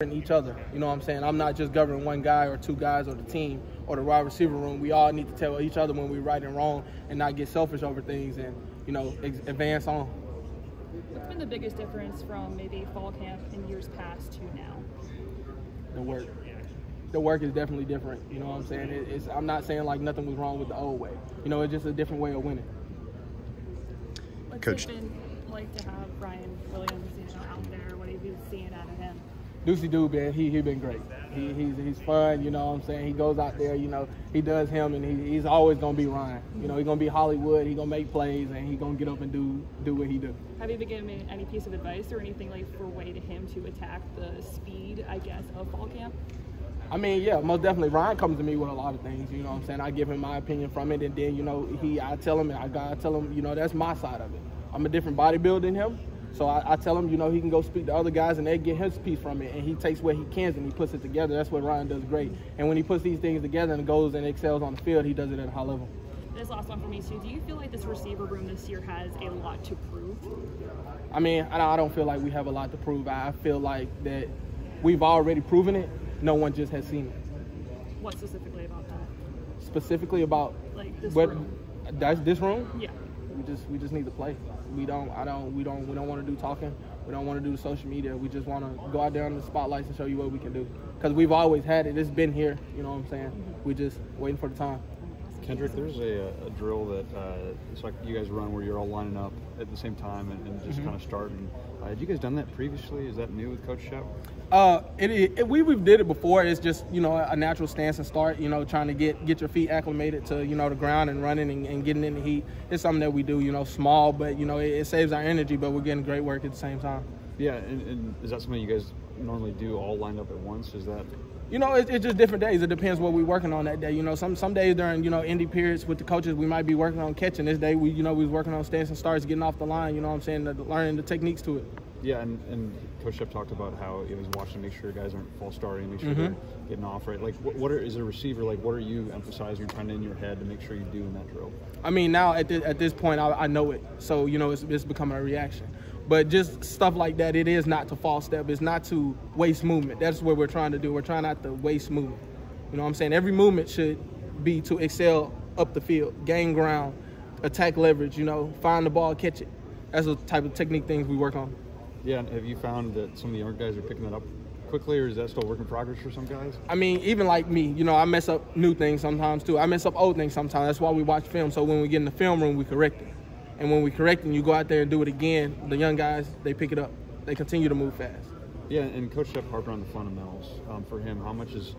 each other. You know what I'm saying? I'm not just governing one guy or two guys or the team or the wide receiver room. We all need to tell each other when we're right and wrong and not get selfish over things and, you know, advance on. What's been the biggest difference from maybe fall camp in years past to now? The work. The work is definitely different. You know what I'm saying? I'm not saying like nothing was wrong with the old way. You know, it's just a different way of winning. What's Coach, it been like to have Ryan Williams, out there? What have you seen out of him? Deucey dude, man, he been great. He's fun, you know what I'm saying? He goes out there, he does him, and he's always going to be Ryan. You know, he's going to be Hollywood, he's going to make plays, and he's going to get up and do what he do. Have you been given any piece of advice or anything like for a way to him to attack the speed, I guess, of fall camp? I mean, yeah, most definitely. Ryan comes to me with a lot of things, you know what I'm saying? I give him my opinion from it, and then, I tell him, that's my side of it. I'm a different bodybuilder than him. So I tell him, he can go speak to other guys and they get his piece from it. And he takes what he can and he puts it together. That's what Ryan does great. And when he puts these things together and goes and excels on the field, he does it at a high level. This last one for me, too. Do you feel like this receiver room this year has a lot to prove? I mean, I don't feel like we have a lot to prove. I feel like that we've already proven it. No one just has seen it. What specifically about that? Specifically about like this room? That's this room? Yeah. We just need to play. We don't want to do talking. We don't want to do the social media. We just want to go out there on the spotlights and show you what we can do. Because we've always had it. It's been here. You know what I'm saying? We're just waiting for the time. Kendrick, there's a drill that it's like you guys run where you're all lining up at the same time and just kind of starting. Had you guys done that previously? Is that new with Coach Shep? We've did it before. It's just, a natural stance and start, trying to get your feet acclimated to, the ground and running and getting in the heat. It's something that we do, small, but, it saves our energy, but we're getting great work at the same time. Yeah, and is that something you guys normally do all lined up at once? Is that... It's just different days. It depends what we're working on that day. Some days during, indie periods with the coaches, we might be working on catching. This day, we was working on stance and starts, getting off the line, learning the techniques to it. Yeah, and Coach Shep talked about how he was watching to make sure guys aren't false starting, make sure they're getting off right. Like, is a receiver, like, what are you emphasizing or trying to in your head to make sure you do in that drill? I mean, now at this point, I know it. So, it's becoming a reaction. But just stuff like that, it is not to false step. It's not to waste movement. That's what we're trying to do. We're trying not to waste movement. You know what I'm saying? Every movement should be to excel up the field, gain ground, attack leverage, find the ball, catch it. That's the type of technique things we work on. Yeah, and have you found that some of the young guys are picking that up quickly, or is that still work in progress for some guys? I mean, even like me, I mess up new things sometimes too. I mess up old things sometimes. That's why we watch film. So when we get in the film room, we correct it. And when we correct it and you go out there and do it again, the young guys, they pick it up. They continue to move fast. Yeah, and Coach Shep harping on the fundamentals. For him, how much has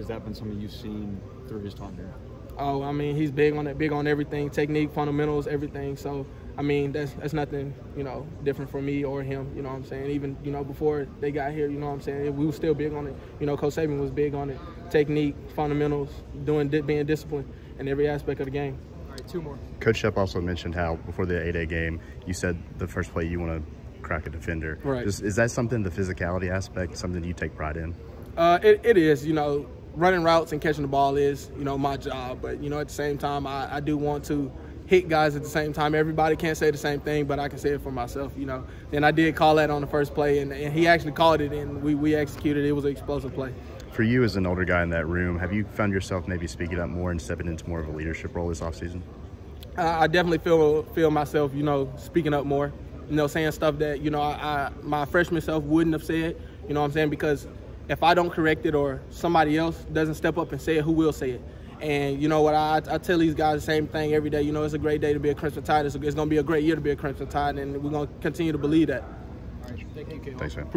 that been something you've seen through his time here? Oh, I mean, he's big on everything, technique, fundamentals, everything. So, I mean, that's nothing, different for me or him, you know what I'm saying? Even, before they got here, you know what I'm saying? We were still big on it. Coach Saban was big on it. Technique, fundamentals, being disciplined in every aspect of the game. All right, two more. Coach Shep also mentioned how before the 8A game, you said the first play you want to crack a defender. Right. Is that something, the physicality aspect, something you take pride in? It is, running routes and catching the ball is, my job. But, at the same time, I do want to hit guys at the same time. Everybody can't say the same thing, but I can say it for myself, And I did call that on the first play, and he actually called it, and we executed it. It was an explosive play. For you as an older guy in that room, have you found yourself maybe speaking up more and stepping into more of a leadership role this offseason? I definitely feel myself, speaking up more, saying stuff that, my freshman self wouldn't have said, you know what I'm saying? Because if I don't correct it or somebody else doesn't step up and say it, who will say it? And you know what, I tell these guys the same thing every day. It's a great day to be a Crimson Tide. It's going to be a great year to be a Crimson Tide, and we're going to continue to believe that. Thanks, man. Appreciate it.